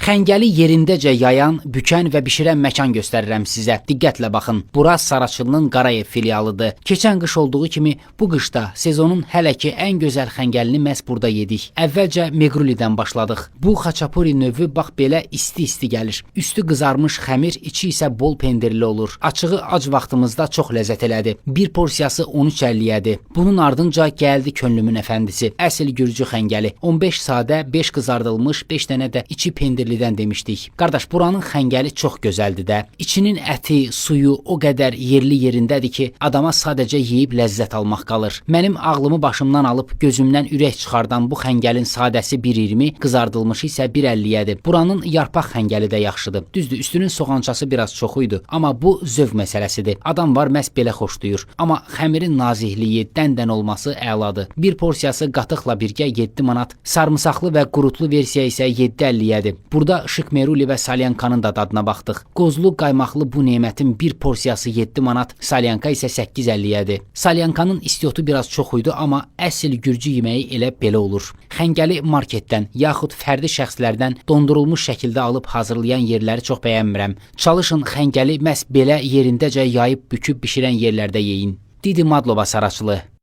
Xəngəli yerindəcə yayan, bükən və bişirən məkan göstərirəm sizə. Diqqətlə baxın. Bura Saraçılının Qarayev filialıdır. Keçən qış olduğu kimi bu qışda sezonun hələ ki ən gözəl xəngəlini məhz burada yedik. Əvvəlcə Meqrulidən başladıq. Bu xaçapuri növü bax belə isti-isti gəlir. Üstü qızarmış xəmir, içi isə bol pendirli olur. Açığı ac vaxtımızda çox ləzzət elədi. Bir porsiyası 13.50-yədir. Bunun ardınca gəldi könlümün əfəndisi. Əsl gürcü xəngəli. 15 sadə, 5 qızardılmış, 5 dənə də içi pendirlidən demişdik. Qardaş, buranın xəngəli çox gözəldir də. İçinin əti, suyu o qədər yerli yerindədir ki, adama sadəcə yeyib ləzzət almaq qalır. Mənim ağlımı başımdan alıb gözümdən ürək çıxardan bu xəngəlin sadəsi 1.20, qızardılmışı isə 1.50-yədir. Buranın yarpaq xəngəli də yaxşıdır. Düzdür, üstünün soğançası biraz çox idi, amma bu zövq məsələsidir. Adam var məhz belə xoşlayır. Amma xəmirin nazikliyi, dən olması əladır. Bir porsiyası qatıqla birgə 7 manat, sarımsaqlı və qurutlu versiya isə 7.50-yədir. Burada şıkmeruli və salyankanın da dadına baxdıq. Qozlu, qaymaqlı bu nemətin bir porsiyası 7 manat, salyanka isə 8.50-yədir. Salyankanın istiotu biraz çox idi, amma əsl gürcü yeməyi elə belə olur. Xəngəli marketdən, yaxud fərdi şəxslərdən dondurulmuş şəkildə alıb hazırlayan yerləri çox bəyənmirəm. Çalışın xəngəli məhz belə yerindəcə yayıb, büküb bişirən yerlərdə yeyin. Didi Madlova Saraçılı.